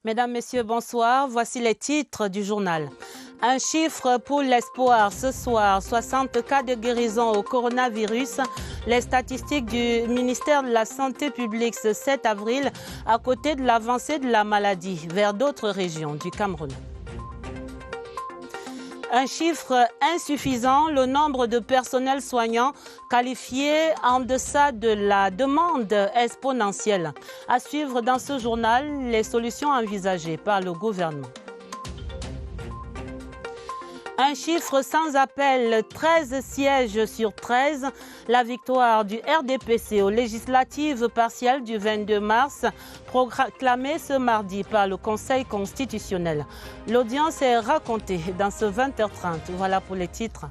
Mesdames, Messieurs, bonsoir. Voici les titres du journal. Un chiffre pour l'espoir ce soir, 60 cas de guérison au coronavirus. Les statistiques du ministère de la Santé publique ce 7 avril à côté de l'avancée de la maladie vers d'autres régions du Cameroun. Un chiffre insuffisant, le nombre de personnels soignants qualifiés en deçà de la demande exponentielle. À suivre dans ce journal, les solutions envisagées par le gouvernement. Un chiffre sans appel, 13 sièges sur 13. La victoire du RDPC aux législatives partielles du 22 mars, proclamée ce mardi par le Conseil constitutionnel. L'audience est racontée dans ce 20h30. Voilà pour les titres.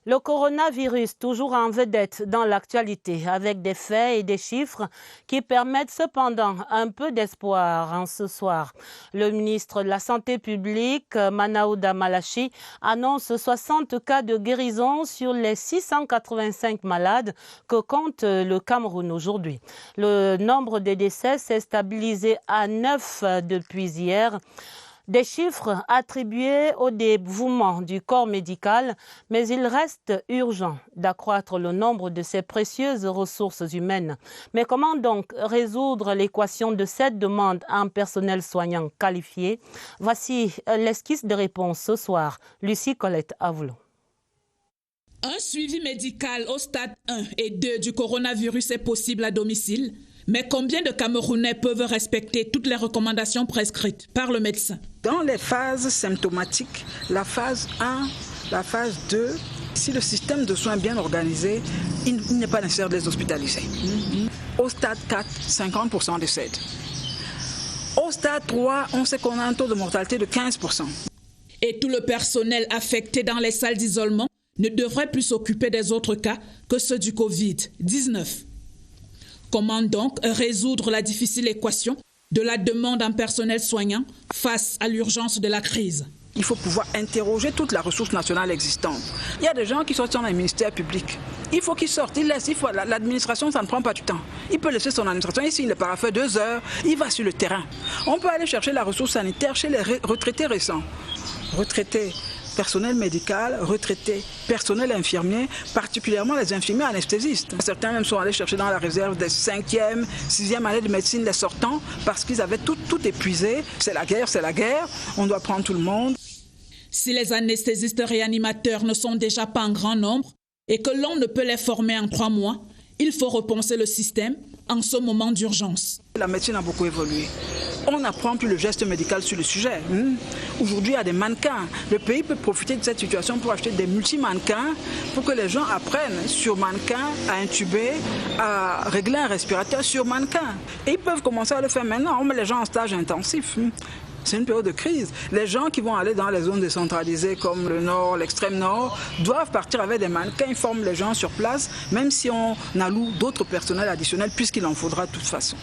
Le coronavirus, toujours en vedette dans l'actualité, avec des faits et des chiffres qui permettent cependant un peu d'espoir en ce soir. Le ministre de la Santé publique, Manaouda Malachi, annonce 60 cas de guérison sur les 685 malades que compte le Cameroun aujourd'hui. Le nombre de décès s'est stabilisé à 9 depuis hier. Des chiffres attribués au dévouement du corps médical, mais il reste urgent d'accroître le nombre de ces précieuses ressources humaines. Mais comment donc résoudre l'équation de cette demande en personnel soignant qualifié? Voici l'esquisse de réponse ce soir. Lucie Colette Avoulon. Un suivi médical au stade 1 et 2 du coronavirus est possible à domicile, mais combien de Camerounais peuvent respecter toutes les recommandations prescrites par le médecin? Dans les phases symptomatiques, la phase 1, la phase 2, si le système de soins est bien organisé, il n'est pas nécessaire de les hospitaliser. Au stade 4, 50% décèdent. Au stade 3, on sait qu'on a un taux de mortalité de 15%. Et tout le personnel affecté dans les salles d'isolement ne devrait plus s'occuper des autres cas que ceux du Covid-19. Comment donc résoudre la difficile équation de la demande en personnel soignant face à l'urgence de la crise? Il faut pouvoir interroger toute la ressource nationale existante. Il y a des gens qui sont dans les ministères publics. Il faut qu'ils sortent, ils laissent. L'administration, ça ne prend pas du temps. Il peut laisser son administration. Ici, il n'est pas fait 2 heures. Il va sur le terrain. On peut aller chercher la ressource sanitaire chez les retraités récents. Retraités, personnel médical, retraités, personnel infirmier, particulièrement les infirmiers anesthésistes. Certains même sont allés chercher dans la réserve des 5e, 6e années de médecine les sortants parce qu'ils avaient tout épuisé. C'est la guerre, on doit prendre tout le monde. Si les anesthésistes réanimateurs ne sont déjà pas en grand nombre et que l'on ne peut les former en 3 mois, il faut repenser le système en ce moment d'urgence. La médecine a beaucoup évolué. On n'apprend plus le geste médical sur le sujet. Aujourd'hui, il y a des mannequins. Le pays peut profiter de cette situation pour acheter des multi-mannequins pour que les gens apprennent sur mannequin à intuber, à régler un respirateur sur mannequin. Et ils peuvent commencer à le faire maintenant. On met les gens en stage intensif. C'est une période de crise. Les gens qui vont aller dans les zones décentralisées comme le nord, l'extrême nord, doivent partir avec des mannequins, ils forment les gens sur place, même si on alloue d'autres personnels additionnels, puisqu'il en faudra de toute façon.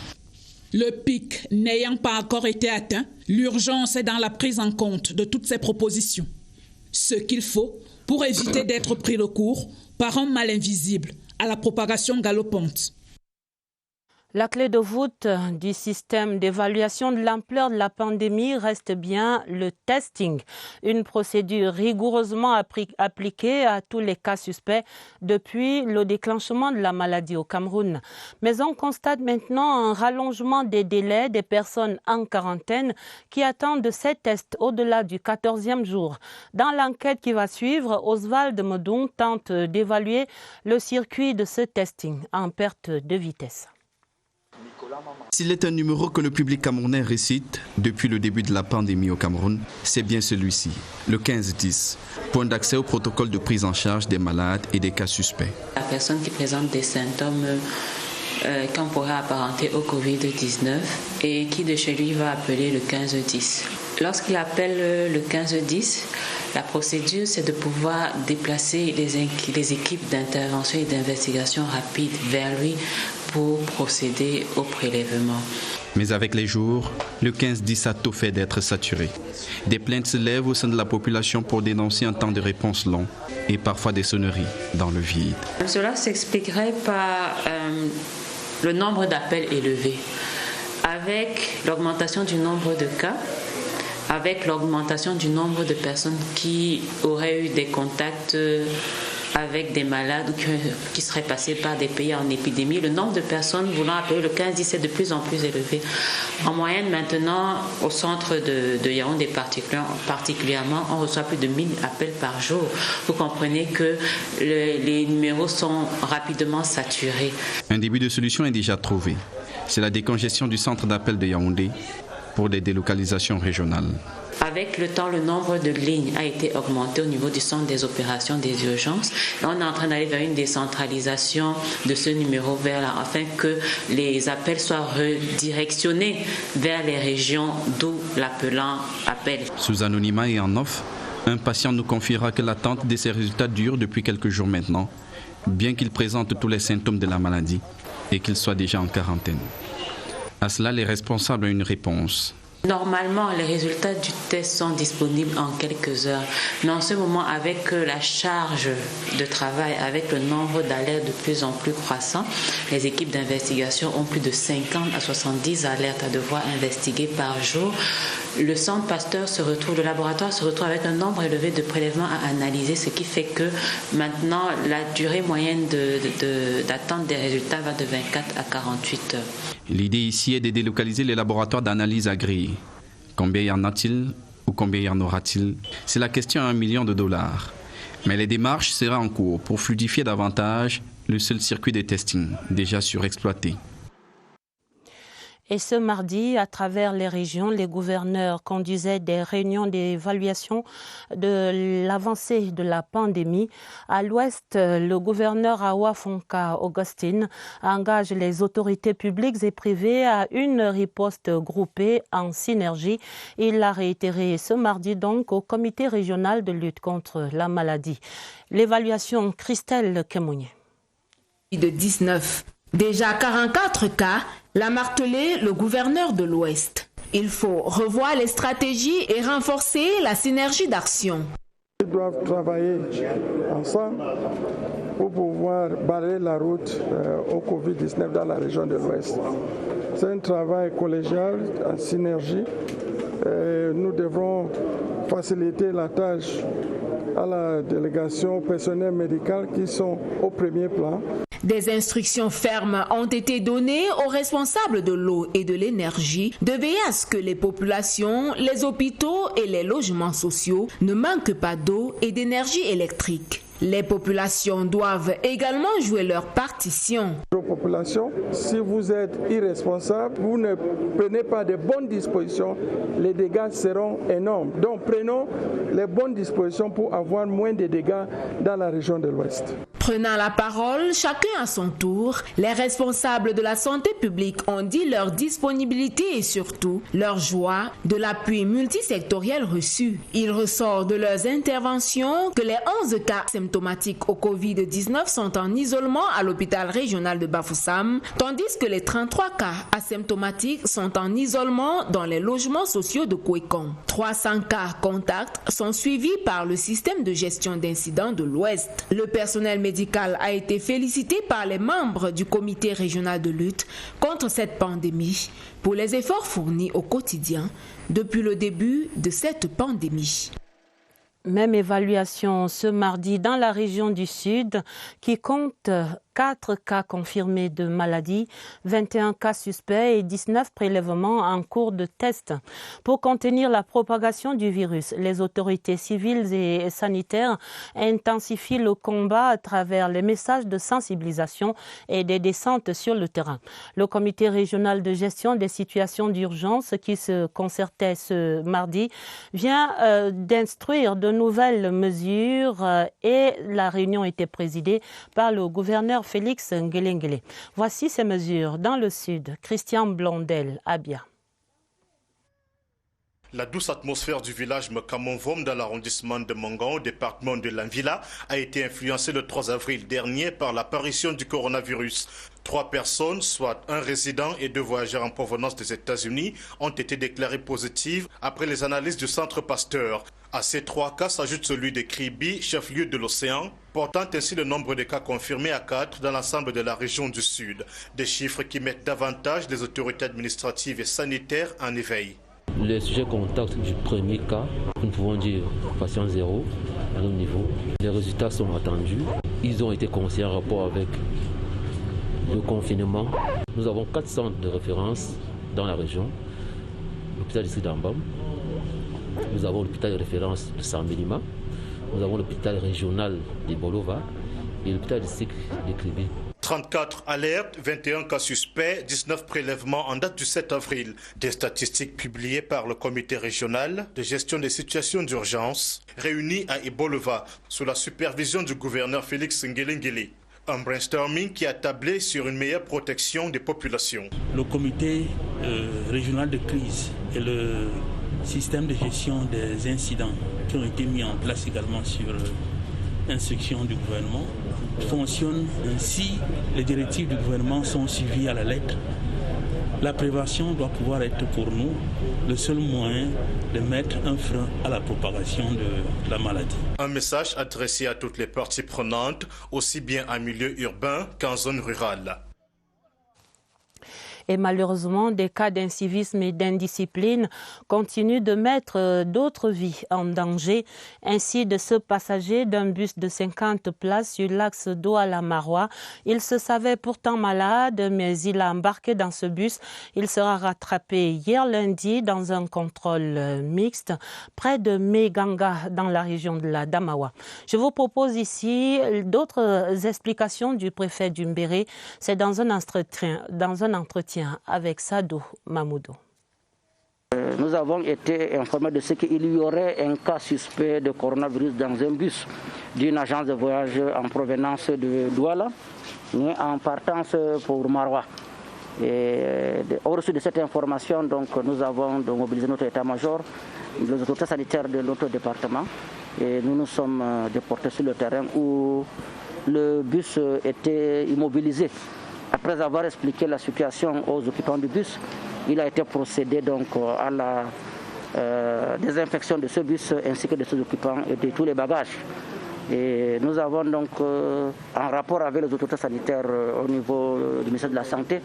Le pic n'ayant pas encore été atteint, l'urgence est dans la prise en compte de toutes ces propositions. Ce qu'il faut pour éviter d'être pris de court par un mal invisible à la propagation galopante. La clé de voûte du système d'évaluation de l'ampleur de la pandémie reste bien le testing, une procédure rigoureusement appliquée à tous les cas suspects depuis le déclenchement de la maladie au Cameroun. Mais on constate maintenant un rallongement des délais des personnes en quarantaine qui attendent ces tests au-delà du 14e jour. Dans l'enquête qui va suivre, Oswald Medon tente d'évaluer le circuit de ce testing en perte de vitesse. S'il est un numéro que le public camerounais récite depuis le début de la pandémie au Cameroun, c'est bien celui-ci, le 1510, point d'accès au protocole de prise en charge des malades et des cas suspects. La personne qui présente des symptômes qu'on pourrait apparenter au Covid-19 et qui de chez lui va appeler le 1510. Lorsqu'il appelle le 1510, la procédure, c'est de pouvoir déplacer les équipes d'intervention et d'investigation rapide vers lui pour procéder au prélèvement. Mais avec les jours, le 1510 a tout fait d'être saturé. Des plaintes se lèvent au sein de la population pour dénoncer un temps de réponse long et parfois des sonneries dans le vide. Cela s'expliquerait par le nombre d'appels élevés. Avec l'augmentation du nombre de cas, avec l'augmentation du nombre de personnes qui auraient eu des contacts avec des malades ou qui seraient passés par des pays en épidémie, le nombre de personnes voulant appeler le 15-10 est de plus en plus élevé. En moyenne, maintenant, au centre de Yaoundé particulièrement, on reçoit plus de 1000 appels par jour. Vous comprenez que les numéros sont rapidement saturés. Un début de solution est déjà trouvé. C'est la décongestion du centre d'appel de Yaoundé pour des délocalisations régionales. Avec le temps, le nombre de lignes a été augmenté au niveau du centre des opérations des urgences. Et on est en train d'aller vers une décentralisation de ce numéro vers là, afin que les appels soient redirectionnés vers les régions d'où l'appelant appelle. Sous anonymat et en off, un patient nous confiera que l'attente de ces résultats dure depuis quelques jours maintenant, bien qu'il présente tous les symptômes de la maladie et qu'il soit déjà en quarantaine. À cela, les responsables ont une réponse. Normalement, les résultats du test sont disponibles en quelques heures. Mais en ce moment, avec la charge de travail, avec le nombre d'alertes de plus en plus croissant, les équipes d'investigation ont plus de 50 à 70 alertes à devoir investiguer par jour. Le centre Pasteur le laboratoire se retrouve avec un nombre élevé de prélèvements à analyser, ce qui fait que maintenant, la durée moyenne d'attente des résultats va de 24 à 48 heures. L'idée ici est de délocaliser les laboratoires d'analyse agréés. Combien y en a-t-il ou combien y en aura-t-il? C'est la question à $1 million. Mais les démarches seront en cours pour fluidifier davantage le seul circuit de testing déjà surexploité. Et ce mardi, à travers les régions, les gouverneurs conduisaient des réunions d'évaluation de l'avancée de la pandémie. À l'ouest, le gouverneur Awa Fonka Augustine engage les autorités publiques et privées à une riposte groupée en synergie. Il l'a réitéré ce mardi donc au comité régional de lutte contre la maladie. L'évaluation, Christelle Kemounié. De 19. Déjà 44 cas, l'a martelé le gouverneur de l'Ouest. Il faut revoir les stratégies et renforcer la synergie d'action. Ils doivent travailler ensemble pour pouvoir balayer la route au Covid-19 dans la région de l'Ouest. C'est un travail collégial, en synergie. Nous devrons faciliter la tâche à la délégation au personnel médical qui sont au premier plan. Des instructions fermes ont été données aux responsables de l'eau et de l'énergie de veiller à ce que les populations, les hôpitaux et les logements sociaux ne manquent pas d'eau et d'énergie électrique. Les populations doivent également jouer leur partition. Aux populations, si vous êtes irresponsable, vous ne prenez pas de bonnes dispositions, les dégâts seront énormes. Donc prenons les bonnes dispositions pour avoir moins de dégâts dans la région de l'Ouest. Prenant la parole, chacun à son tour, les responsables de la santé publique ont dit leur disponibilité et surtout leur joie de l'appui multisectoriel reçu. Il ressort de leurs interventions que les 11 cas symptomatiques au Covid-19 sont en isolement à l'hôpital régional de Bafoussam, tandis que les 33 cas asymptomatiques sont en isolement dans les logements sociaux de Kouékon. 300 cas contacts sont suivis par le système de gestion d'incidents de l'Ouest. Le personnel médical a été félicité par les membres du comité régional de lutte contre cette pandémie pour les efforts fournis au quotidien depuis le début de cette pandémie. Même évaluation ce mardi dans la région du Sud qui compte 4 cas confirmés de maladie, 21 cas suspects et 19 prélèvements en cours de test. Pour contenir la propagation du virus, les autorités civiles et sanitaires intensifient le combat à travers les messages de sensibilisation et des descentes sur le terrain. Le comité régional de gestion des situations d'urgence qui se concertait ce mardi vient d'instruire de nouvelles mesures et la réunion était présidée par le gouverneur Félix Ngelengele. Voici ces mesures dans le Sud. Christian Blondel, Abia. La douce atmosphère du village Mekamonvom dans l'arrondissement de Mongon, au département de l'Anvila, a été influencée le 3 avril dernier par l'apparition du coronavirus. 3 personnes, soit un résident et 2 voyageurs en provenance des États-Unis, ont été déclarées positives après les analyses du Centre Pasteur. À ces 3 cas s'ajoute celui de Kribi, chef-lieu de l'océan, portant ainsi le nombre de cas confirmés à 4 dans l'ensemble de la région du Sud. Des chiffres qui mettent davantage les autorités administratives et sanitaires en éveil. Les sujets contacts du premier cas, nous pouvons dire patient 0 à nos niveaux. Les résultats sont attendus. Ils ont été conseillés en rapport avec le confinement. Nous avons 4 centres de référence dans la région. L'hôpital district d'Ambam. Nous avons l'hôpital de référence de Sambilima. Nous avons l'hôpital régional de Bolova et l'hôpital district de Kribi. 34 alertes, 21 cas suspects, 19 prélèvements en date du 7 avril. Des statistiques publiées par le comité régional de gestion des situations d'urgence réuni à Ibolova sous la supervision du gouverneur Félix Ngelengele. Un brainstorming qui a tablé sur une meilleure protection des populations. Le comité régional de crise et le système de gestion des incidents qui ont été mis en place également sur instruction du gouvernement fonctionnent ainsi. Les directives du gouvernement sont suivies à la lettre. La prévention doit pouvoir être pour nous le seul moyen de mettre un frein à la propagation de la maladie. Un message adressé à toutes les parties prenantes, aussi bien en milieu urbain qu'en zone rurale. Et malheureusement, des cas d'incivisme et d'indiscipline continuent de mettre d'autres vies en danger. Ainsi, de ce passager d'un bus de 50 places sur l'axe Douala-Marois. Il se savait pourtant malade, mais il a embarqué dans ce bus. Il sera rattrapé hier lundi dans un contrôle mixte près de Meganga, dans la région de la Damawa. Je vous propose ici d'autres explications du préfet du Mbéré. C'est dans un entretien avec Sado Mamoudou. Nous avons été informés de ce qu'il y aurait un cas suspect de coronavirus dans un bus d'une agence de voyage en provenance de Douala, mais en partance pour Marois. Au reçu de cette information, donc, nous avons mobilisé notre état-major, les autorités sanitaires de notre département, et nous nous sommes déportés sur le terrain où le bus était immobilisé. Après avoir expliqué la situation aux occupants du bus, il a été procédé donc à la désinfection de ce bus ainsi que de ses occupants et de tous les bagages. Et nous avons donc, en rapport avec les autorités sanitaires au niveau du ministère de la Santé,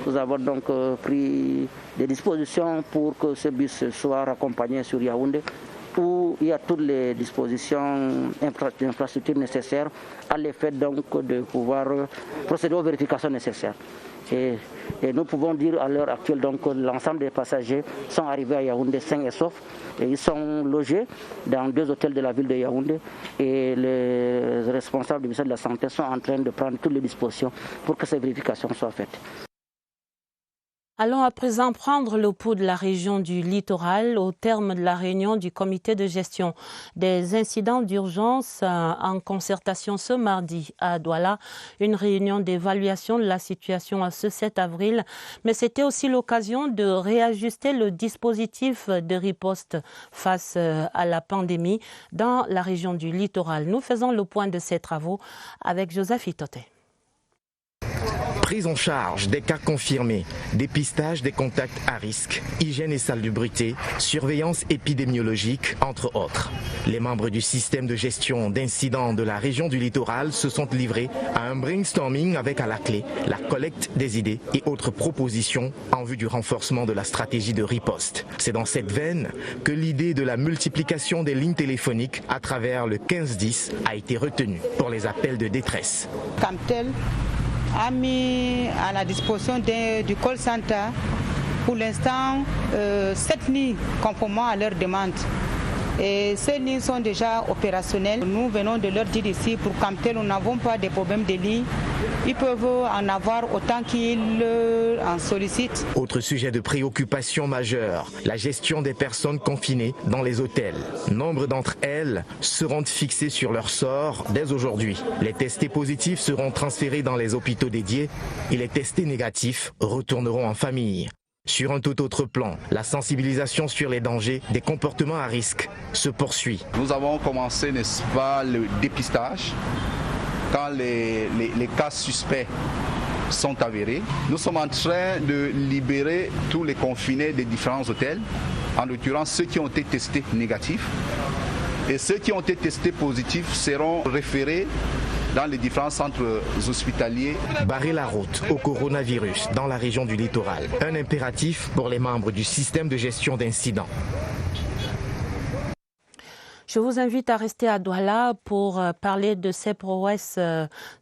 nous avons donc pris des dispositions pour que ce bus soit raccompagné sur Yaoundé, où il y a toutes les dispositions d'infrastructures nécessaires à l'effet donc de pouvoir procéder aux vérifications nécessaires. Et nous pouvons dire à l'heure actuelle donc que l'ensemble des passagers sont arrivés à Yaoundé sains et saufs. Et ils sont logés dans 2 hôtels de la ville de Yaoundé et les responsables du ministère de la Santé sont en train de prendre toutes les dispositions pour que ces vérifications soient faites. Allons à présent prendre le pouls de la région du littoral au terme de la réunion du comité de gestion des incidents d'urgence en concertation ce mardi à Douala. Une réunion d'évaluation de la situation à ce 7 avril, mais c'était aussi l'occasion de réajuster le dispositif de riposte face à la pandémie dans la région du littoral. Nous faisons le point de ces travaux avec Joseph Itote. Prise en charge des cas confirmés, dépistage des contacts à risque, hygiène et salubrité, surveillance épidémiologique, entre autres. Les membres du système de gestion d'incidents de la région du littoral se sont livrés à un brainstorming avec à la clé la collecte des idées et autres propositions en vue du renforcement de la stratégie de riposte. C'est dans cette veine que l'idée de la multiplication des lignes téléphoniques à travers le 1510 a été retenue pour les appels de détresse. Camtel a mis à la disposition du call center pour l'instant 7 lignes conformément à leur demande. Et ces lignes sont déjà opérationnelles. Nous venons de leur dire ici, pour Camtel, nous n'avons pas de problème de lignes. Ils peuvent en avoir autant qu'ils en sollicitent. Autre sujet de préoccupation majeure, la gestion des personnes confinées dans les hôtels. Nombre d'entre elles seront fixées sur leur sort dès aujourd'hui. Les testés positifs seront transférés dans les hôpitaux dédiés et les testés négatifs retourneront en famille. Sur un tout autre plan, la sensibilisation sur les dangers des comportements à risque se poursuit. Nous avons commencé, n'est-ce pas, le dépistage quand les cas suspects sont avérés. Nous sommes en train de libérer tous les confinés des différents hôtels, en l'occurrence ceux qui ont été testés négatifs. Et ceux qui ont été testés positifs seront référés dans les différents centres hospitaliers. Barrer la route au coronavirus dans la région du littoral, un impératif pour les membres du système de gestion d'incidents. Je vous invite à rester à Douala pour parler de ces prouesses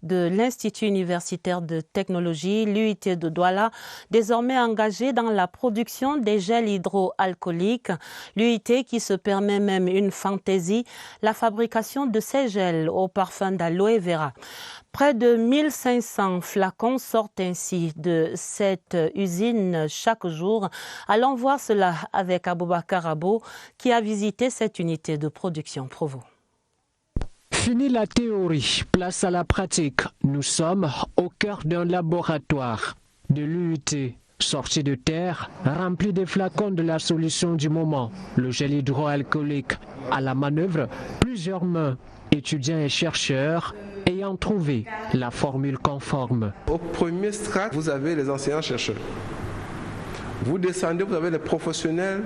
de l'Institut universitaire de technologie, l'UIT de Douala, désormais engagé dans la production des gels hydroalcooliques. L'UIT qui se permet même une fantaisie, la fabrication de ces gels au parfum d'aloe vera. Près de 1500 flacons sortent ainsi de cette usine chaque jour. Allons voir cela avec Aboubakar Abo qui a visité cette unité de production Provo. Fini la théorie, place à la pratique. Nous sommes au cœur d'un laboratoire de l'UIT. Sorti de terre, rempli des flacons de la solution du moment, le gel hydroalcoolique. À la manœuvre, plusieurs mains, étudiants et chercheurs, ayant trouvé la formule conforme. Au premier strat, vous avez les enseignants-chercheurs. Vous descendez, vous avez les professionnels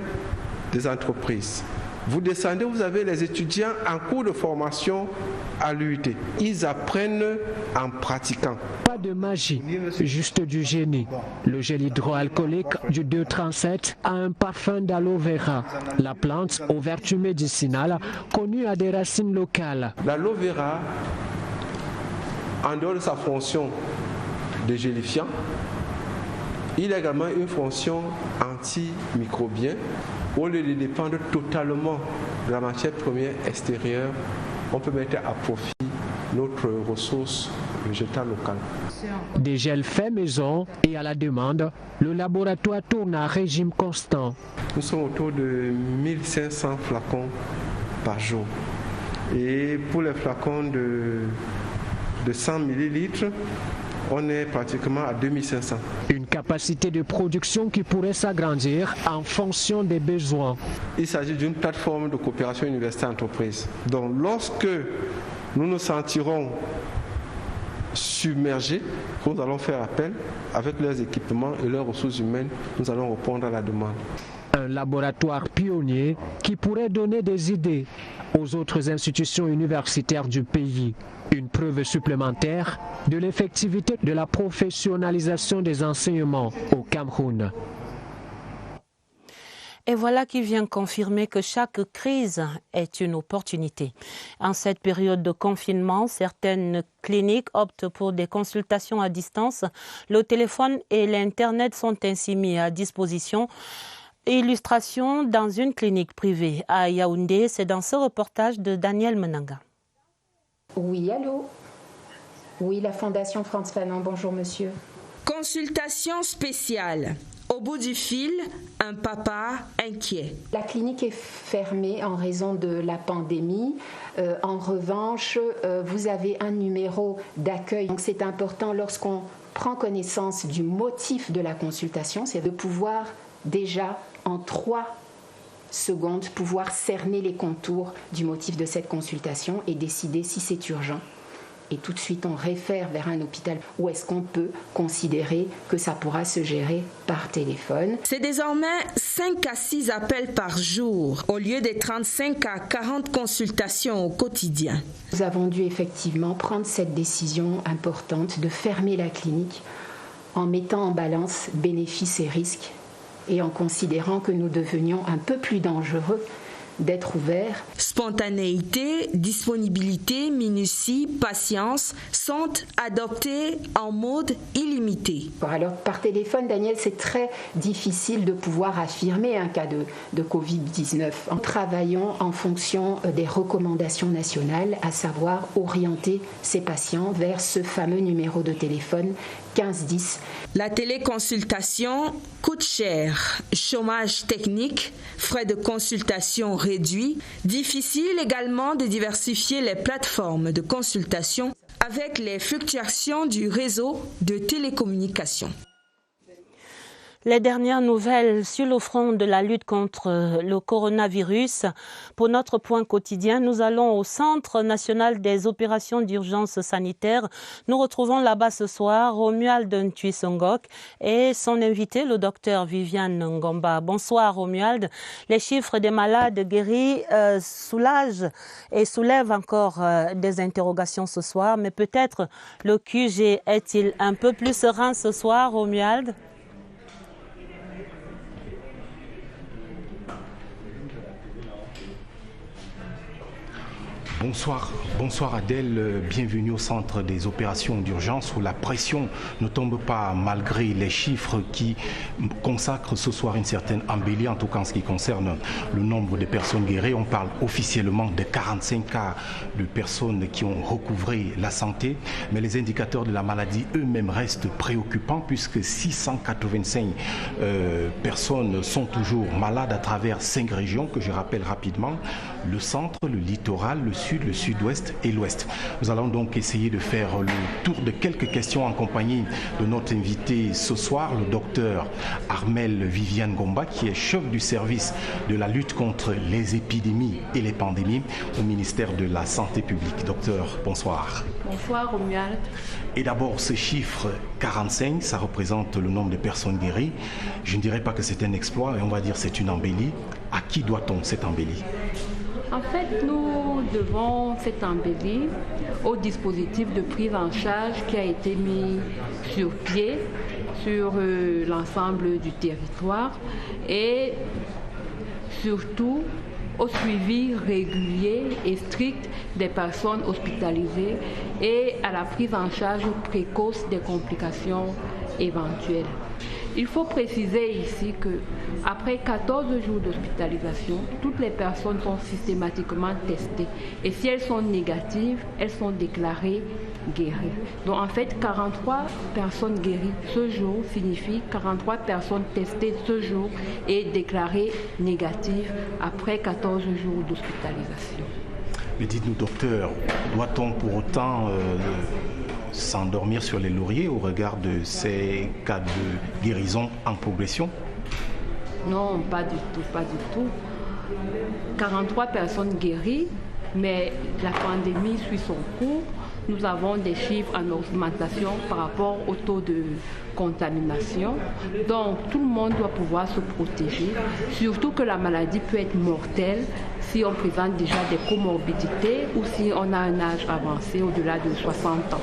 des entreprises. Vous descendez, vous avez les étudiants en cours de formation à l'UIT. Ils apprennent en pratiquant. Pas de magie, juste du génie. Le gel hydroalcoolique du 237 a un parfum d'aloe vera. La plante aux vertus médicinales connue à des racines locales. L'aloe vera, en dehors de sa fonction de gélifiant, il a également une fonction antimicrobienne. Au lieu de dépendre totalement de la matière première extérieure, on peut mettre à profit notre ressource végétale locale. Des gels faits maison et à la demande, le laboratoire tourne à régime constant. Nous sommes autour de 1500 flacons par jour. Et pour les flacons de 100 ml, on est pratiquement à 2500. Une capacité de production qui pourrait s'agrandir en fonction des besoins. Il s'agit d'une plateforme de coopération université-entreprise. Donc lorsque nous nous sentirons submergés, nous allons faire appel avec leurs équipements et leurs ressources humaines, nous allons répondre à la demande. Un laboratoire pionnier qui pourrait donner des idées aux autres institutions universitaires du pays. Une preuve supplémentaire de l'effectivité de la professionnalisation des enseignements au Cameroun. Et voilà qui vient confirmer que chaque crise est une opportunité. En cette période de confinement, certaines cliniques optent pour des consultations à distance. Le téléphone et l'Internet sont ainsi mis à disposition. Illustration dans une clinique privée à Yaoundé, c'est dans ce reportage de Daniel Menanga. Oui, allô? Oui, la Fondation Frantz Fanon, bonjour monsieur. Consultation spéciale. Au bout du fil, un papa inquiet. La clinique est fermée en raison de la pandémie. En revanche, vous avez un numéro d'accueil. Donc c'est important lorsqu'on prend connaissance du motif de la consultation, c'est de pouvoir déjà en 3 secondes pouvoir cerner les contours du motif de cette consultation et décider si c'est urgent. Et tout de suite, on réfère vers un hôpital où est-ce qu'on peut considérer que ça pourra se gérer par téléphone. C'est désormais 5 à 6 appels par jour, au lieu des 35 à 40 consultations au quotidien. Nous avons dû effectivement prendre cette décision importante de fermer la clinique en mettant en balance bénéfices et risques et en considérant que nous devenions un peu plus dangereux d'être ouverts. Spontanéité, disponibilité, minutie, patience sont adoptés en mode illimité. Alors par téléphone, Daniel, c'est très difficile de pouvoir affirmer un cas de Covid-19. Nous travaillons en fonction des recommandations nationales, à savoir orienter ces patients vers ce fameux numéro de téléphone 1510. La téléconsultation coûte cher. Chômage technique, frais de consultation réduits. Difficile également de diversifier les plateformes de consultation avec les fluctuations du réseau de télécommunications. Les dernières nouvelles sur le front de la lutte contre le coronavirus. Pour notre point quotidien, nous allons au Centre national des opérations d'urgence sanitaire. Nous retrouvons là-bas ce soir Romuald Ntouisongok et son invité, le docteur Viviane Ngomba. Bonsoir Romuald. Les chiffres des malades guéris soulagent et soulèvent encore des interrogations ce soir. Mais peut-être le QG est-il un peu plus serein ce soir, Romuald? Bonsoir Adèle, bienvenue au centre des opérations d'urgence où la pression ne tombe pas malgré les chiffres qui consacrent ce soir une certaine embellie, en tout cas en ce qui concerne le nombre de personnes guéries. On parle officiellement de 45 cas de personnes qui ont recouvré la santé, mais les indicateurs de la maladie eux-mêmes restent préoccupants puisque 685 personnes sont toujours malades à travers 5 régions que je rappelle rapidement, le centre, le littoral, le sud, le sud-ouest et l'ouest. Nous allons donc essayer de faire le tour de quelques questions en compagnie de notre invité ce soir, le docteur Armel Viviane Ngomba, qui est chef du service de la lutte contre les épidémies et les pandémies au ministère de la Santé publique. Docteur, bonsoir. Bonsoir, Romuald. Et d'abord, ce chiffre 45, ça représente le nombre de personnes guéries. Je ne dirais pas que c'est un exploit, mais on va dire que c'est une embellie. À qui doit-on cette embellie ? En fait, nous devons cette embellie au dispositif de prise en charge qui a été mis sur pied sur l'ensemble du territoire et surtout au suivi régulier et strict des personnes hospitalisées et à la prise en charge précoce des complications éventuelles. Il faut préciser ici qu'après 14 jours d'hospitalisation, toutes les personnes sont systématiquement testées. Et si elles sont négatives, elles sont déclarées guéries. Donc en fait, 43 personnes guéries ce jour signifie 43 personnes testées ce jour et déclarées négatives après 14 jours d'hospitalisation. Mais dites-nous, docteur, doit-on pour autant s'endormir sur les lauriers au regard de ces cas de guérison en progression? Non, pas du tout. 43 personnes guéries, mais la pandémie suit son cours. Nous avons des chiffres en augmentation par rapport au taux de contamination. Donc tout le monde doit pouvoir se protéger, surtout que la maladie peut être mortelle si on présente déjà des comorbidités ou si on a un âge avancé au-delà de 60 ans.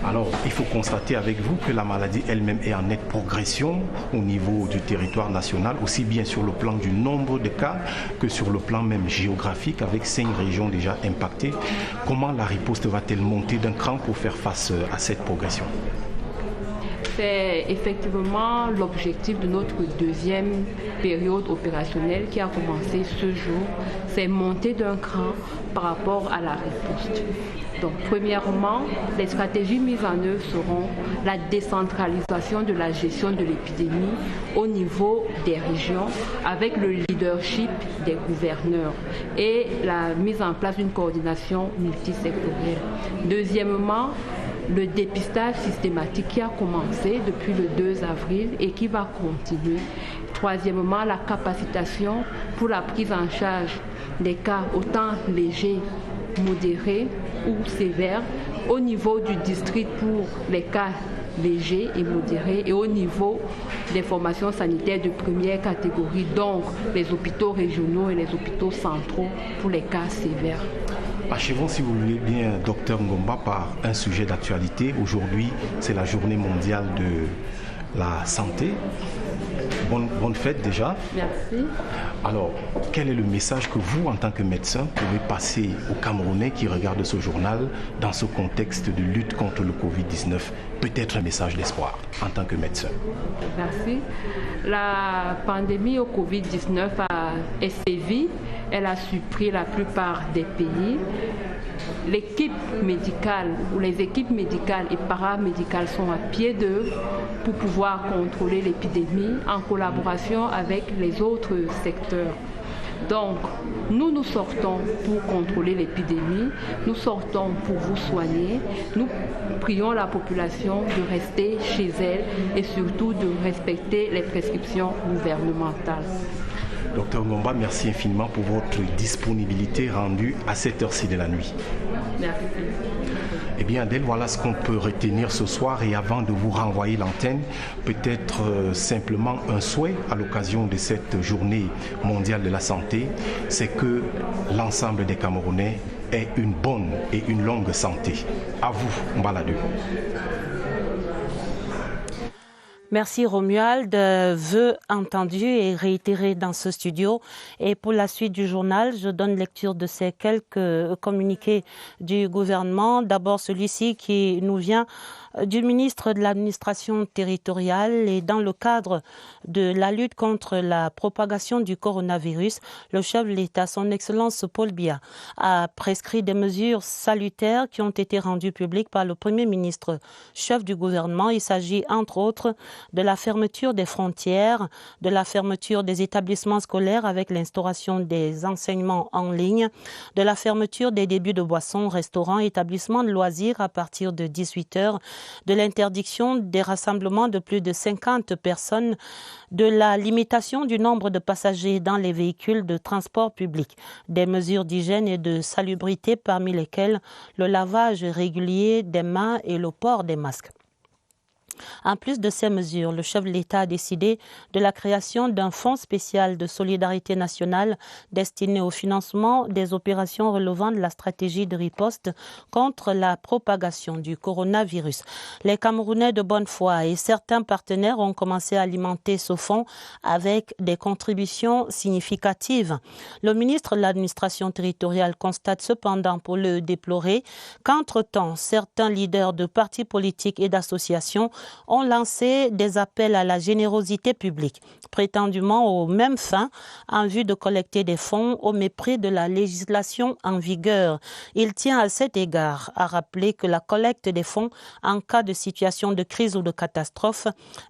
Alors, il faut constater avec vous que la maladie elle-même est en nette progression au niveau du territoire national, aussi bien sur le plan du nombre de cas que sur le plan même géographique, avec 5 régions déjà impactées. Comment la riposte va-t-elle monter d'un cran pour faire face à cette progression ? C'est effectivement l'objectif de notre deuxième période opérationnelle qui a commencé ce jour, c'est monter d'un cran par rapport à la riposte. Donc, premièrement, les stratégies mises en œuvre seront la décentralisation de la gestion de l'épidémie au niveau des régions avec le leadership des gouverneurs et la mise en place d'une coordination multisectorielle. Deuxièmement, le dépistage systématique qui a commencé depuis le 2 avril et qui va continuer. Troisièmement, la capacitation pour la prise en charge des cas autant légers, modérés ou sévères au niveau du district pour les cas légers et modérés et au niveau des formations sanitaires de première catégorie, donc les hôpitaux régionaux et les hôpitaux centraux pour les cas sévères. Achevons, si vous voulez bien, docteur Ngomba, par un sujet d'actualité. Aujourd'hui, c'est la journée mondiale de la santé. Bonne fête déjà. Merci. Alors, quel est le message que vous, en tant que médecin, pouvez passer aux Camerounais qui regardent ce journal dans ce contexte de lutte contre le Covid-19? Peut-être un message d'espoir en tant que médecin. Merci. La pandémie au Covid-19 est sévie. Elle a surpris la plupart des pays. L'équipe médicale ou les équipes médicales et paramédicales sont à pied d'œuvre pour pouvoir contrôler l'épidémie en collaboration avec les autres secteurs. Donc, nous sortons pour contrôler l'épidémie, nous sortons pour vous soigner, nous prions la population de rester chez elle et surtout de respecter les prescriptions gouvernementales. Docteur Ngomba, merci infiniment pour votre disponibilité rendue à cette heure-ci de la nuit. Merci. Eh bien, Adèle, voilà ce qu'on peut retenir ce soir. Et avant de vous renvoyer l'antenne, peut-être simplement un souhait à l'occasion de cette journée mondiale de la santé, c'est que l'ensemble des Camerounais aient une bonne et une longue santé. À vous, Mbaladou. Merci Romuald, vœux entendus et réitérés dans ce studio. Et pour la suite du journal, je donne lecture de ces quelques communiqués du gouvernement. D'abord celui-ci qui nous vient du ministre de l'administration territoriale et dans le cadre de la lutte contre la propagation du coronavirus, le chef de l'État, son Excellence Paul Biya, a prescrit des mesures salutaires qui ont été rendues publiques par le Premier ministre, chef du gouvernement. Il s'agit entre autres de la fermeture des frontières, de la fermeture des établissements scolaires avec l'instauration des enseignements en ligne, de la fermeture des débits de boissons, restaurants, établissements de loisirs à partir de 18h, de l'interdiction des rassemblements de plus de 50 personnes, de la limitation du nombre de passagers dans les véhicules de transport public, des mesures d'hygiène et de salubrité parmi lesquelles le lavage régulier des mains et le port des masques. En plus de ces mesures, le chef de l'État a décidé de la création d'un fonds spécial de solidarité nationale destiné au financement des opérations relevant de la stratégie de riposte contre la propagation du coronavirus. Les Camerounais de bonne foi et certains partenaires ont commencé à alimenter ce fonds avec des contributions significatives. Le ministre de l'administration territoriale constate cependant pour le déplorer qu'entre-temps, certains leaders de partis politiques et d'associations ont lancé des appels à la générosité publique, prétendument aux mêmes fins, en vue de collecter des fonds au mépris de la législation en vigueur. Il tient à cet égard à rappeler que la collecte des fonds en cas de situation de crise ou de catastrophe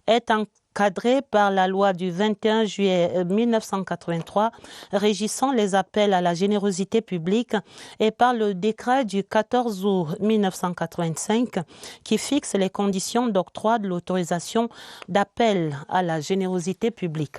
est encadré par la loi du 21 juillet 1983 régissant les appels à la générosité publique et par le décret du 14 août 1985 qui fixe les conditions d'octroi de l'autorisation d'appel à la générosité publique.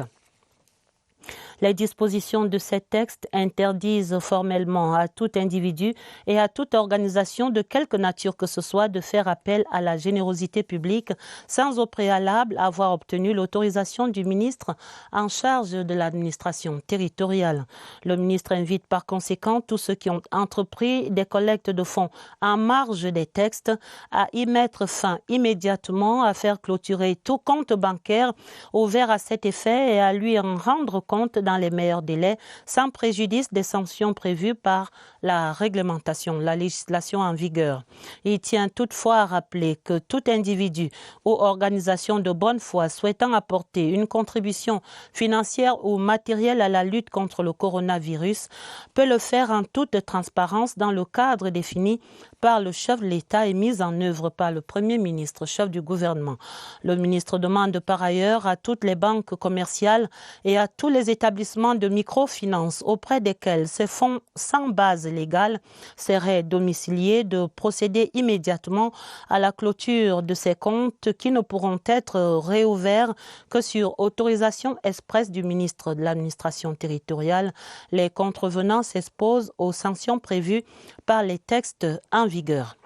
Les dispositions de ces textes interdisent formellement à tout individu et à toute organisation de quelque nature que ce soit de faire appel à la générosité publique sans au préalable avoir obtenu l'autorisation du ministre en charge de l'administration territoriale. Le ministre invite par conséquent tous ceux qui ont entrepris des collectes de fonds en marge des textes à y mettre fin immédiatement, à faire clôturer tout compte bancaire ouvert à cet effet et à lui en rendre compte dans les meilleurs délais, sans préjudice des sanctions prévues par la réglementation, la législation en vigueur. Il tient toutefois à rappeler que tout individu ou organisation de bonne foi souhaitant apporter une contribution financière ou matérielle à la lutte contre le coronavirus peut le faire en toute transparence dans le cadre défini par le chef de l'État et mis en œuvre par le Premier ministre, chef du gouvernement. Le ministre demande par ailleurs à toutes les banques commerciales et à tous les établissements de microfinance auprès desquels ces fonds sans base légale seraient domiciliés de procéder immédiatement à la clôture de ces comptes qui ne pourront être réouverts que sur autorisation expresse du ministre de l'administration territoriale. Les contrevenants s'exposent aux sanctions prévues par les textes en vigueur.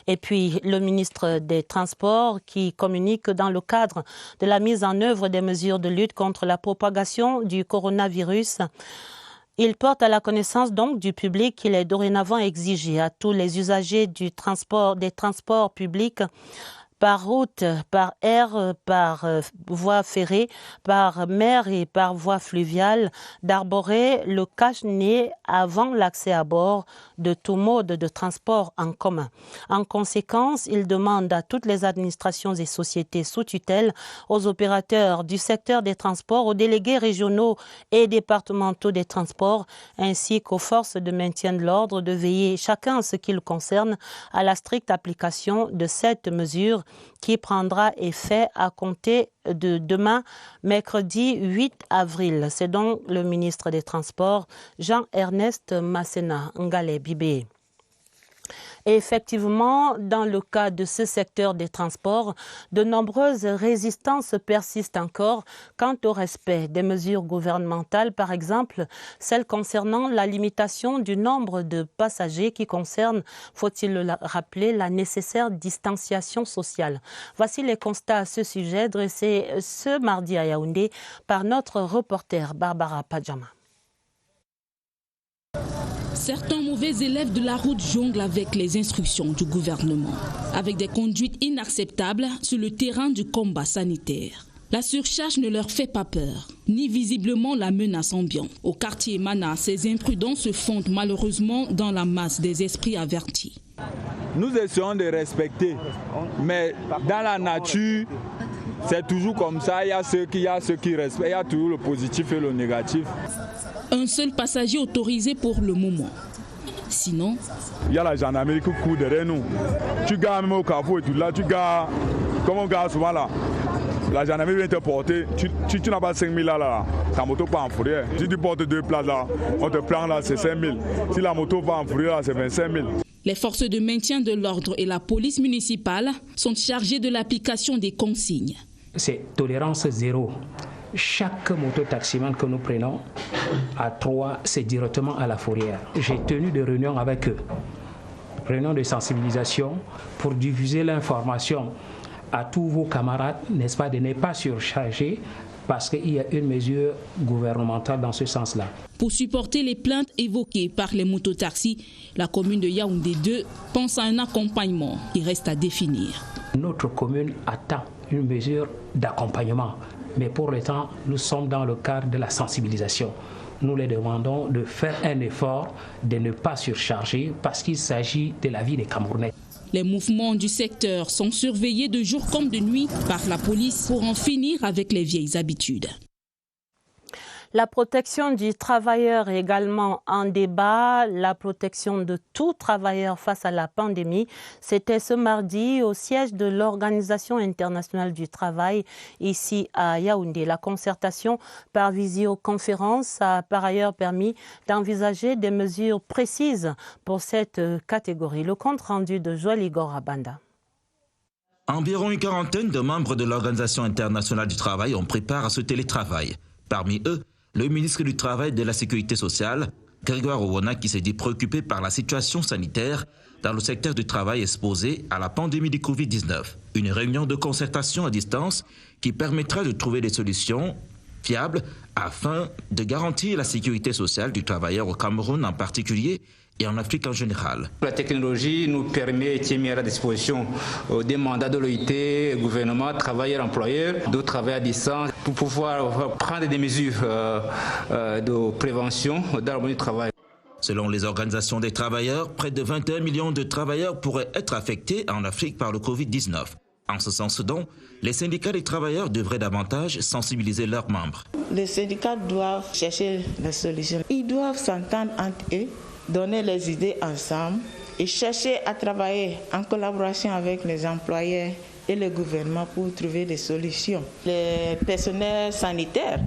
Et puis, le ministre des Transports qui communique que dans le cadre de la mise en œuvre des mesures de lutte contre la propagation du coronavirus, il porte à la connaissance donc du public qu'il est dorénavant exigé à tous les usagers des transports publics par route, par air, par voie ferrée, par mer et par voie fluviale, d'arborer le cache-nez avant l'accès à bord de tout mode de transport en commun. En conséquence, il demande à toutes les administrations et sociétés sous tutelle, aux opérateurs du secteur des transports, aux délégués régionaux et départementaux des transports, ainsi qu'aux forces de maintien de l'ordre de veiller chacun en ce qui le concerne à la stricte application de cette mesure qui prendra effet à compter de demain, mercredi 8 avril. C'est donc le ministre des Transports, Jean-Ernest Masséna Ngale Bibé. Et effectivement, dans le cas de ce secteur des transports, de nombreuses résistances persistent encore quant au respect des mesures gouvernementales, par exemple celles concernant la limitation du nombre de passagers qui concerne, faut-il le rappeler, la nécessaire distanciation sociale. Voici les constats à ce sujet dressés ce mardi à Yaoundé par notre reporter Barbara Padjama. Certains mauvais élèves de la route jonglent avec les instructions du gouvernement, avec des conduites inacceptables sur le terrain du combat sanitaire. La surcharge ne leur fait pas peur, ni visiblement la menace ambiante. Au quartier Mana, ces imprudents se fondent malheureusement dans la masse des esprits avertis. Nous essayons de respecter, mais dans la nature, c'est toujours comme ça. Il y a ceux qui respectent, il y a toujours le positif et le négatif. Un seul passager autorisé pour le moment. Sinon, il y a la gendarmerie qui court derrière nous. Tu gares même au carrefour et tout là, tu gares, comme on gare souvent là. La gendarmerie vient te porter, tu n'as pas 5 000 là, ta moto pas en fourrière. Si tu portes 2 places là, on te prend là, c'est 5 000. Si la moto va en fourrière là, c'est 25 000. Les forces de maintien de l'ordre et la police municipale sont chargées de l'application des consignes. C'est tolérance zéro. Chaque moto-taximan que nous prenons à 3, c'est directement à la fourrière. J'ai tenu des réunions avec eux, réunions de sensibilisation pour diffuser l'information à tous vos camarades, n'est-ce pas, de ne pas surcharger parce qu'il y a une mesure gouvernementale dans ce sens-là. Pour supporter les plaintes évoquées par les mototaxis, la commune de Yaoundé 2 pense à un accompagnement qui reste à définir. Notre commune attend une mesure d'accompagnement. Mais pour le temps, nous sommes dans le cadre de la sensibilisation. Nous les demandons de faire un effort, de ne pas surcharger parce qu'il s'agit de la vie des Camerounais. Les mouvements du secteur sont surveillés de jour comme de nuit par la police pour en finir avec les vieilles habitudes. La protection du travailleur est également en débat. La protection de tout travailleur face à la pandémie, c'était ce mardi au siège de l'Organisation internationale du travail ici à Yaoundé. La concertation par visioconférence a par ailleurs permis d'envisager des mesures précises pour cette catégorie. Le compte rendu de Joël Igor Abanda. Environ une quarantaine de membres de l'Organisation internationale du travail ont pris part à ce télétravail. Parmi eux, le ministre du Travail et de la Sécurité sociale, Grégoire Owona, qui s'est dit préoccupé par la situation sanitaire dans le secteur du travail exposé à la pandémie du Covid-19. Une réunion de concertation à distance qui permettra de trouver des solutions fiables afin de garantir la sécurité sociale du travailleur au Cameroun en particulier et en Afrique en général. La technologie nous permet de mettre à disposition des mandats de l'OIT, gouvernement, travailleurs, employeurs, de travailler à distance pour pouvoir prendre des mesures de prévention d'harmonie du travail. Selon les organisations des travailleurs, près de 21 millions de travailleurs pourraient être affectés en Afrique par le Covid-19. En ce sens donc, les syndicats des travailleurs devraient davantage sensibiliser leurs membres. Les syndicats doivent chercher la solution. Ils doivent s'entendre entre eux, donner les idées ensemble et chercher à travailler en collaboration avec les employeurs et le gouvernement pour trouver des solutions. Les personnels sanitaires,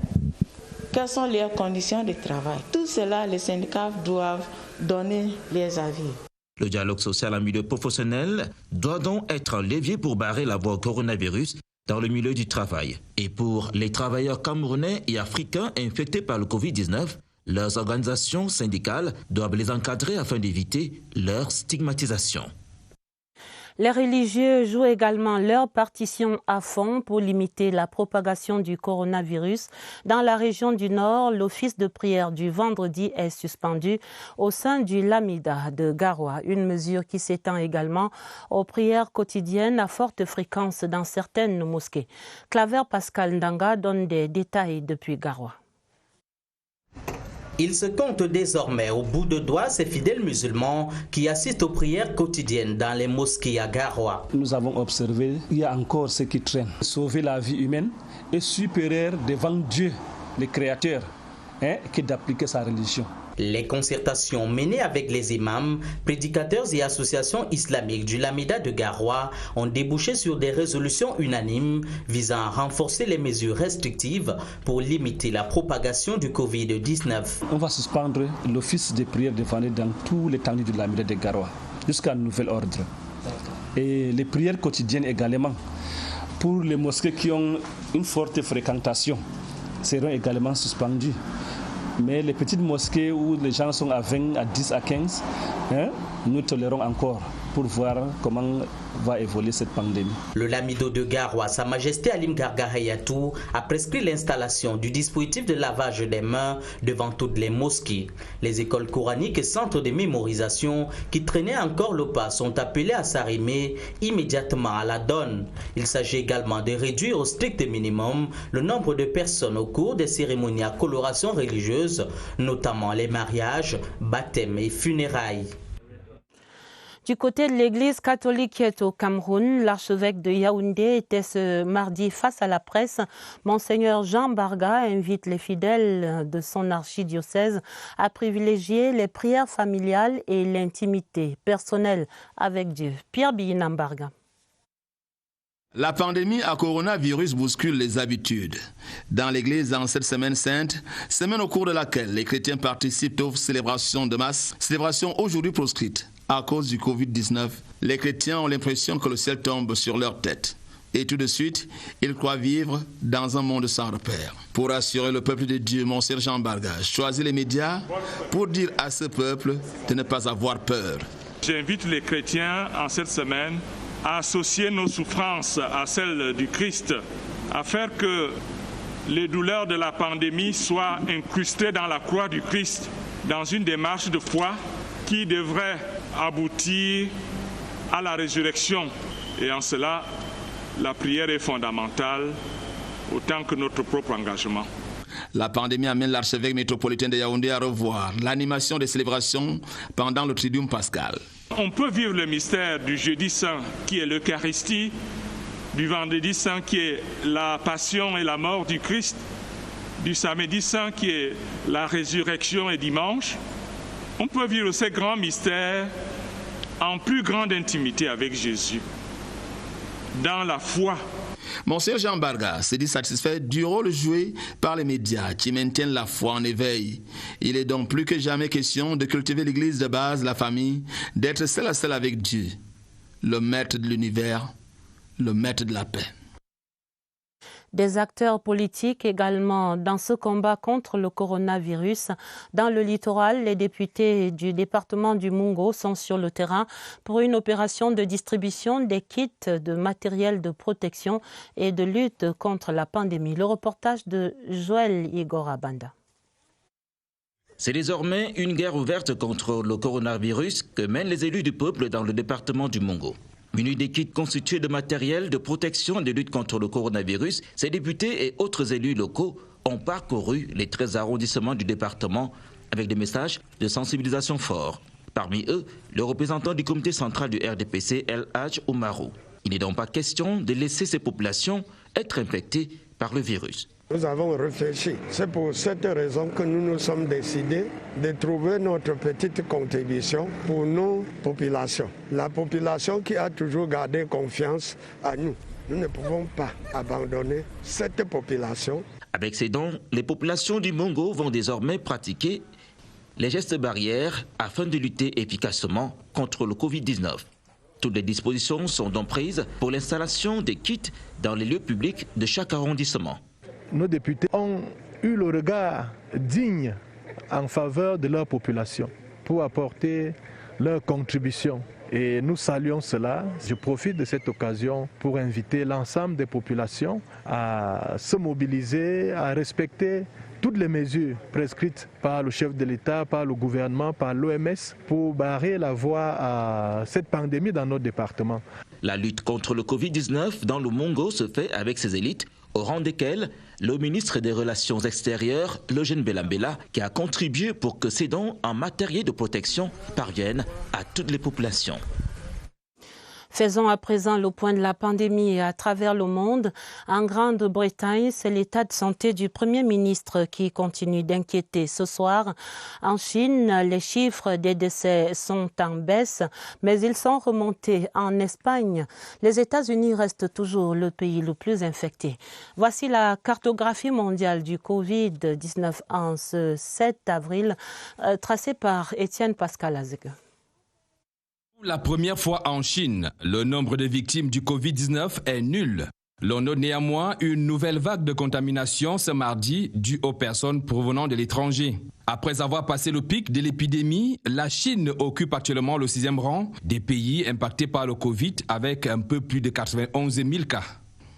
quelles sont leurs conditions de travail? Tout cela, les syndicats doivent donner leurs avis. Le dialogue social en milieu professionnel doit donc être un levier pour barrer la voie au coronavirus dans le milieu du travail. Et pour les travailleurs camerounais et africains infectés par le Covid-19, leurs organisations syndicales doivent les encadrer afin d'éviter leur stigmatisation. Les religieux jouent également leur partition à fond pour limiter la propagation du coronavirus. Dans la région du Nord, l'office de prière du vendredi est suspendu au sein du Lamida de Garoua. Une mesure qui s'étend également aux prières quotidiennes à forte fréquence dans certaines mosquées. Claver Pascal Ndanga donne des détails depuis Garoua. Il se compte désormais au bout de doigts ces fidèles musulmans qui assistent aux prières quotidiennes dans les mosquées à Garoua. Nous avons observé qu'il y a encore ce qui traîne. Sauver la vie humaine est supérieur devant Dieu, le Créateur, que d'appliquer sa religion. Les concertations menées avec les imams, prédicateurs et associations islamiques du Lamida de Garoua ont débouché sur des résolutions unanimes visant à renforcer les mesures restrictives pour limiter la propagation du Covid-19. On va suspendre l'office des prières de vendredi dans tous les tamis de Lamida de Garoua jusqu'à nouvel ordre. Et les prières quotidiennes également pour les mosquées qui ont une forte fréquentation seront également suspendues. Mais les petites mosquées où les gens sont à 20, à 10, à 15, nous tolérons encore pour voir comment va évoluer cette pandémie. Le Lamido de Garoua, Sa Majesté Alim Garga Hayatou, a prescrit l'installation du dispositif de lavage des mains devant toutes les mosquées. Les écoles coraniques et centres de mémorisation qui traînaient encore le pas sont appelés à s'arrimer immédiatement à la donne. Il s'agit également de réduire au strict minimum le nombre de personnes au cours des cérémonies à coloration religieuse, notamment les mariages, baptêmes et funérailles. Du côté de l'église catholique qui est au Cameroun, l'archevêque de Yaoundé était ce mardi face à la presse. Monseigneur Jean Barga invite les fidèles de son archidiocèse à privilégier les prières familiales et l'intimité personnelle avec Dieu. Pierre Biyinam Barga. La pandémie à coronavirus bouscule les habitudes. Dans l'église, dans cette semaine sainte, semaine au cours de laquelle les chrétiens participent aux célébrations de masse, célébrations aujourd'hui proscrites. À cause du Covid-19, les chrétiens ont l'impression que le ciel tombe sur leur tête. Et tout de suite, ils croient vivre dans un monde sans repère. Pour assurer le peuple de Dieu, Monseigneur Jean Barga choisit les médias pour dire à ce peuple de ne pas avoir peur. J'invite les chrétiens en cette semaine à associer nos souffrances à celles du Christ, à faire que les douleurs de la pandémie soient incrustées dans la croix du Christ, dans une démarche de foi qui devrait aboutir à la résurrection. Et en cela, la prière est fondamentale, autant que notre propre engagement. La pandémie amène l'archevêque métropolitain de Yaoundé à revoir l'animation des célébrations pendant le Triduum pascal. On peut vivre le mystère du jeudi saint, qui est l'Eucharistie, du vendredi saint, qui est la passion et la mort du Christ, du samedi saint, qui est la résurrection et dimanche. On peut vivre ces grands mystères en plus grande intimité avec Jésus, dans la foi. Monseigneur Jean Barga se dit satisfait du rôle joué par les médias qui maintiennent la foi en éveil. Il est donc plus que jamais question de cultiver l'église de base, la famille, d'être seul à seul avec Dieu, le maître de l'univers, le maître de la paix. Des acteurs politiques également dans ce combat contre le coronavirus. Dans le littoral, les députés du département du Mungo sont sur le terrain pour une opération de distribution des kits de matériel de protection et de lutte contre la pandémie. Le reportage de Joël Igor Abanda. C'est désormais une guerre ouverte contre le coronavirus que mènent les élus du peuple dans le département du Mungo. Munis des kits constitués de matériel de protection et de lutte contre le coronavirus, ces députés et autres élus locaux ont parcouru les 13 arrondissements du département avec des messages de sensibilisation forts. Parmi eux, le représentant du comité central du RDPC, El Hadj Oumarou. Il n'est donc pas question de laisser ces populations être infectées par le virus. Nous avons réfléchi. C'est pour cette raison que nous nous sommes décidés de trouver notre petite contribution pour nos populations. La population qui a toujours gardé confiance à nous. Nous ne pouvons pas abandonner cette population. Avec ces dons, les populations du Mungo vont désormais pratiquer les gestes barrières afin de lutter efficacement contre le Covid-19. Toutes les dispositions sont donc prises pour l'installation des kits dans les lieux publics de chaque arrondissement. Nos députés ont eu le regard digne en faveur de leur population pour apporter leur contribution. Et nous saluons cela. Je profite de cette occasion pour inviter l'ensemble des populations à se mobiliser, à respecter toutes les mesures prescrites par le chef de l'État, par le gouvernement, par l'OMS pour barrer la voie à cette pandémie dans notre département. La lutte contre le Covid-19 dans le Mungo se fait avec ses élites, au rang desquelles le ministre des Relations extérieures, Lejeune Belambela, qui a contribué pour que ces dons en matériel de protection parviennent à toutes les populations. Faisons à présent le point de la pandémie à travers le monde. En Grande-Bretagne, c'est l'état de santé du Premier ministre qui continue d'inquiéter. Ce soir, en Chine, les chiffres des décès sont en baisse, mais ils sont remontés en Espagne. Les États-Unis restent toujours le pays le plus infecté. Voici la cartographie mondiale du Covid-19 en ce 7 avril, tracée par Étienne Pascal Azeg. Pour la première fois en Chine, le nombre de victimes du Covid-19 est nul. L'on note néanmoins une nouvelle vague de contamination ce mardi due aux personnes provenant de l'étranger. Après avoir passé le pic de l'épidémie, la Chine occupe actuellement le 6e rang des pays impactés par le Covid avec un peu plus de 91 000 cas.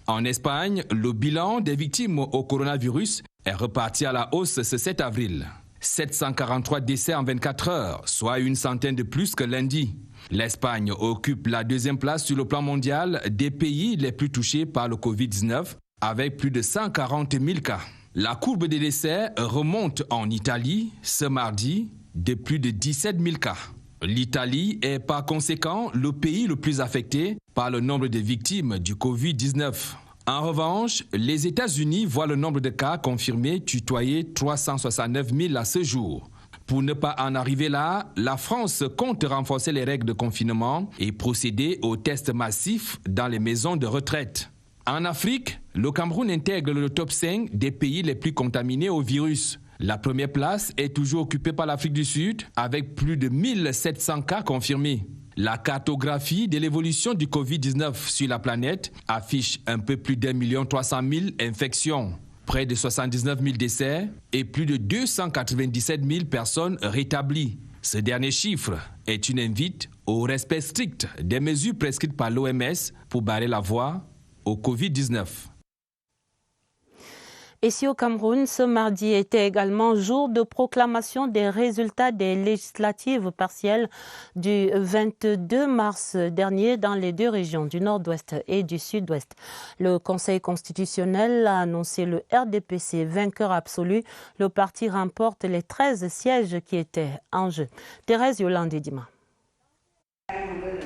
En Espagne, le bilan des victimes au coronavirus est reparti à la hausse ce 7 avril. 743 décès en 24 heures, soit une centaine de plus que lundi. L'Espagne occupe la 2e place sur le plan mondial des pays les plus touchés par le Covid-19 avec plus de 140 000 cas. La courbe des décès remonte en Italie ce mardi de plus de 17 000 cas. L'Italie est par conséquent le pays le plus affecté par le nombre de victimes du Covid-19. En revanche, les États-Unis voient le nombre de cas confirmés tutoyer 369 000 à ce jour. Pour ne pas en arriver là, la France compte renforcer les règles de confinement et procéder aux tests massifs dans les maisons de retraite. En Afrique, le Cameroun intègre le top 5 des pays les plus contaminés au virus. La première place est toujours occupée par l'Afrique du Sud avec plus de 1700 cas confirmés. La cartographie de l'évolution du Covid-19 sur la planète affiche un peu plus d'1 300 000 infections, près de 79 000 décès et plus de 297 000 personnes rétablies. Ce dernier chiffre est une invite au respect strict des mesures prescrites par l'OMS pour barrer la voie au Covid-19. Ici au Cameroun, ce mardi était également jour de proclamation des résultats des législatives partielles du 22 mars dernier dans les 2 régions du Nord-Ouest et du Sud-Ouest. Le Conseil constitutionnel a annoncé le RDPC vainqueur absolu. Le parti remporte les 13 sièges qui étaient en jeu. Thérèse Yolande Dima.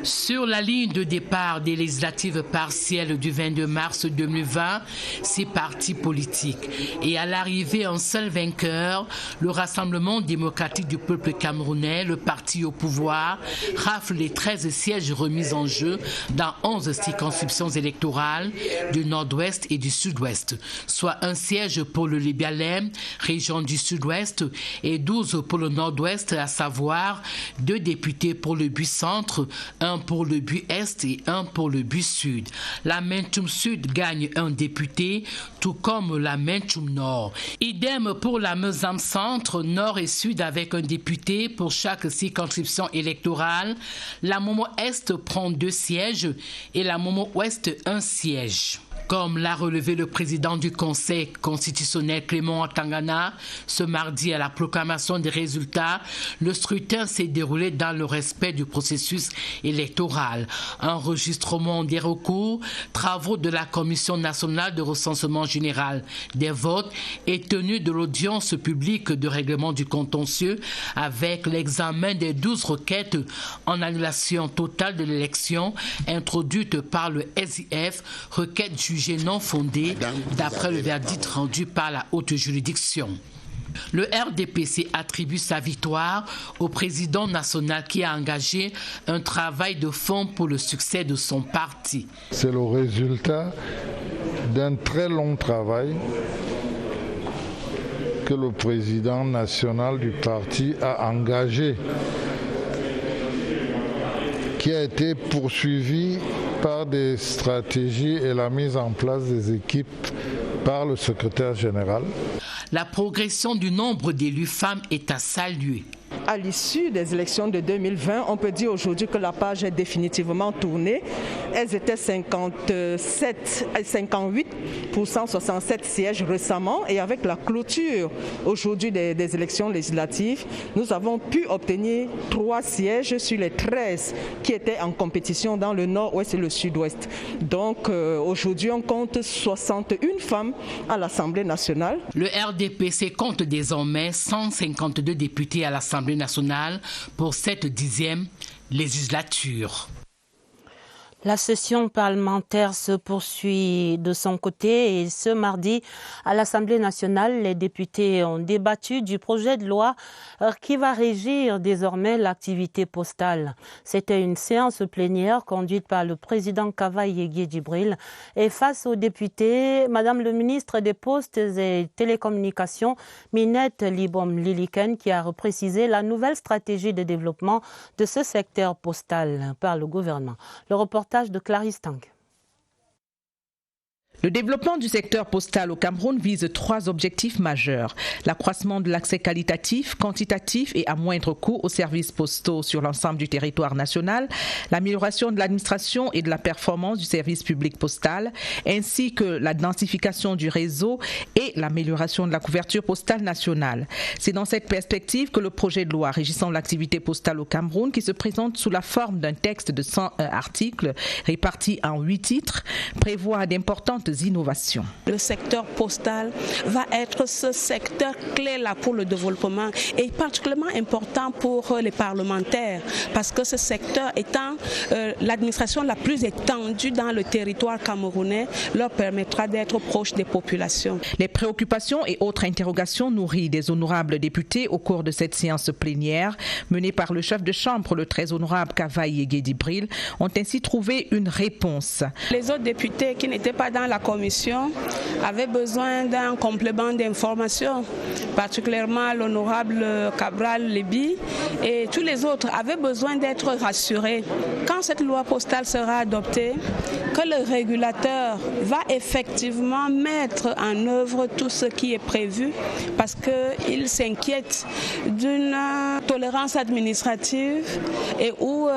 Sur la ligne de départ des législatives partielles du 22 mars 2020, 6 partis politiques. Et à l'arrivée, un seul vainqueur, le Rassemblement démocratique du peuple camerounais, le parti au pouvoir, rafle les 13 sièges remis en jeu dans 11 circonscriptions électorales du Nord-Ouest et du Sud-Ouest, soit un siège pour le Libialem, région du Sud-Ouest, et 12 pour le Nord-Ouest, à savoir 2 députés pour le but-centre, un pour le but Est et un pour le but Sud. La Mentum Sud gagne un député, tout comme la Mentum Nord. Idem pour la Meusam Centre, Nord et Sud avec un député pour chaque circonscription électorale. La Momo Est prend 2 sièges et la Momo Ouest 1 siège. Comme l'a relevé le président du Conseil constitutionnel Clément Atangana, ce mardi à la proclamation des résultats, le scrutin s'est déroulé dans le respect du processus électoral. Enregistrement des recours, travaux de la Commission nationale de recensement général des votes et tenue de l'audience publique de règlement du contentieux avec l'examen des 12 requêtes en annulation totale de l'élection introduite par le SIF, requête jugée non fondée d'après le verdict rendu par la haute juridiction. Le RDPC attribue sa victoire au président national qui a engagé un travail de fond pour le succès de son parti. C'est le résultat d'un très long travail que le président national du parti a engagé, qui a été poursuivi par des stratégies et la mise en place des équipes par le secrétaire général. La progression du nombre d'élus femmes est à saluer. À l'issue des élections de 2020, on peut dire aujourd'hui que la page est définitivement tournée. Elles étaient 58 pour 167 sièges récemment et avec la clôture aujourd'hui des élections législatives, nous avons pu obtenir 3 sièges sur les 13 qui étaient en compétition dans le Nord-Ouest et le Sud-Ouest. Donc aujourd'hui, on compte 61 femmes à l'Assemblée nationale. Le RDPC compte désormais 152 députés à l'Assemblée nationale pour cette 10e législature. La session parlementaire se poursuit de son côté et ce mardi, à l'Assemblée nationale, les députés ont débattu du projet de loi qui va régir désormais l'activité postale. C'était une séance plénière conduite par le président Kavaye Guédibril. Et face aux députés, Madame le ministre des Postes et Télécommunications, Minette Libom Liliken, qui a reprécisé la nouvelle stratégie de développement de ce secteur postal par le gouvernement. Le reportage de Clarisse Tang. Le développement du secteur postal au Cameroun vise 3 objectifs majeurs. L'accroissement de l'accès qualitatif, quantitatif et à moindre coût aux services postaux sur l'ensemble du territoire national, l'amélioration de l'administration et de la performance du service public postal, ainsi que la densification du réseau et l'amélioration de la couverture postale nationale. C'est dans cette perspective que le projet de loi régissant l'activité postale au Cameroun, qui se présente sous la forme d'un texte de 101 articles répartis en 8 titres, prévoit d'importantes innovations. Le secteur postal va être ce secteur clé-là pour le développement et particulièrement important pour les parlementaires parce que ce secteur étant l'administration la plus étendue dans le territoire camerounais leur permettra d'être proche des populations. Les préoccupations et autres interrogations nourries des honorables députés au cours de cette séance plénière menée par le chef de chambre, le très honorable Kavaye Guédibril, ont ainsi trouvé une réponse. Les autres députés qui n'étaient pas dans la commission avaient besoin d'un complément d'information, particulièrement l'honorable Cabral Lébi et tous les autres avaient besoin d'être rassurés. Quand cette loi postale sera adoptée, que le régulateur va effectivement mettre en œuvre tout ce qui est prévu parce qu'il s'inquiète d'une tolérance administrative et où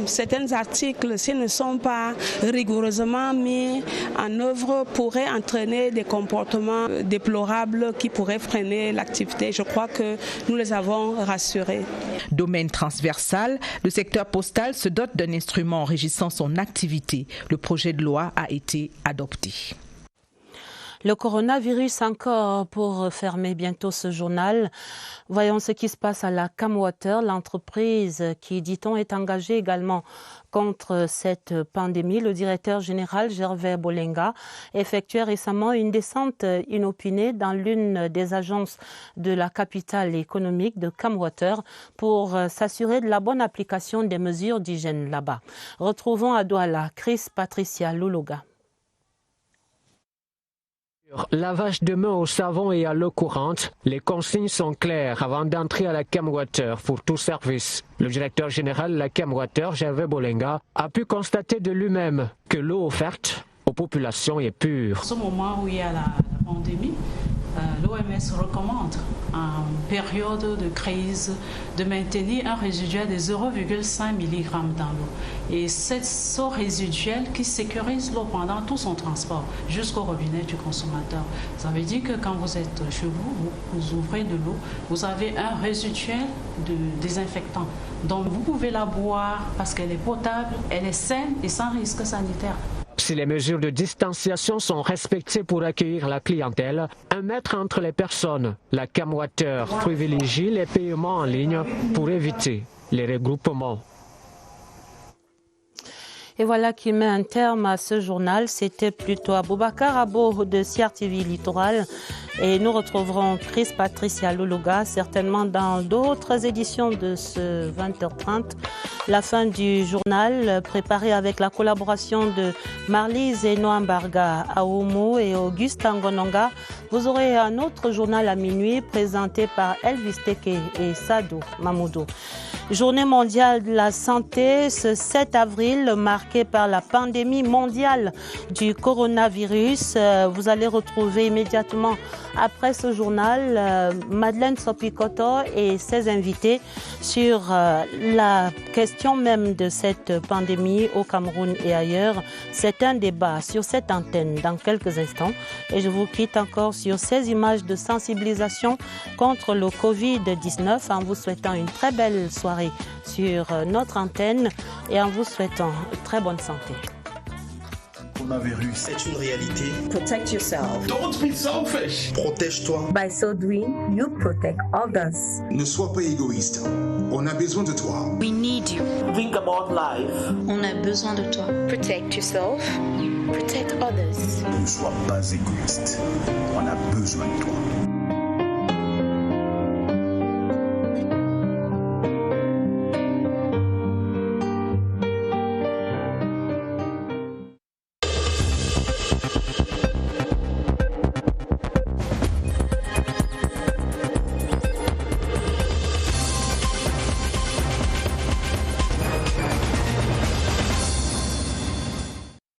certains articles, s'ils ne sont pas rigoureusement mis en œuvre, pourraient entraîner des comportements déplorables qui pourraient freiner l'activité. Je crois que nous les avons rassurés. Domaine transversal, le secteur postal se dote d'un instrument régissant son activité. Le projet de loi a été adopté. Le coronavirus encore pour fermer bientôt ce journal. Voyons ce qui se passe à la Camwater, l'entreprise qui, dit-on, est engagée également contre cette pandémie. Le directeur général Gervais Bolenga effectuait récemment une descente inopinée dans l'une des agences de la capitale économique de Camwater pour s'assurer de la bonne application des mesures d'hygiène là-bas. Retrouvons à Douala Chris Patricia Loulouga. Lavage de mains au savon et à l'eau courante, les consignes sont claires avant d'entrer à la Camwater pour tout service. Le directeur général de la Camwater, Gervais Bolenga, a pu constater de lui-même que l'eau offerte aux populations est pure. À ce moment où il y a la pandémie, l'OMS recommande en période de crise de maintenir un résiduel de 0,5 mg dans l'eau. Et c'est ce résiduel qui sécurise l'eau pendant tout son transport jusqu'au robinet du consommateur. Ça veut dire que quand vous êtes chez vous, vous ouvrez de l'eau, vous avez un résiduel de désinfectant. Donc vous pouvez la boire parce qu'elle est potable, elle est saine et sans risque sanitaire. Si les mesures de distanciation sont respectées pour accueillir la clientèle, 1 mètre entre les personnes, la Camwater privilégie les paiements en ligne pour éviter les regroupements. Et voilà qui met un terme à ce journal. C'était plutôt Aboubacar Abo de CRTV Littoral. Et nous retrouverons Chris Patricia Loulouga certainement dans d'autres éditions de ce 20h30. La fin du journal préparé avec la collaboration de Marlise et Noambarga Aoumou et Auguste Angononga. Vous aurez un autre journal à minuit présenté par Elvis Teke et Sadou Mamoudou. Journée mondiale de la santé, ce 7 avril, marqué par la pandémie mondiale du coronavirus. Vous allez retrouver immédiatement après ce journal Madeleine Sopikoto et ses invités sur la question même de cette pandémie au Cameroun et ailleurs. C'est un débat sur cette antenne dans quelques instants. Et je vous quitte encore sur ces images de sensibilisation contre le Covid-19 en vous souhaitant une très belle soirée sur notre antenne et en vous souhaitant une très bonne santé. coronavirus est une réalité. Protect yourself. Don't be selfish. Protège-toi. By so doing, you protect others. Ne sois pas égoïste. On a besoin de toi. We need you. Think about life. On a besoin de toi. Protect yourself. Protect others. Ne sois pas égoïste. On a besoin de toi.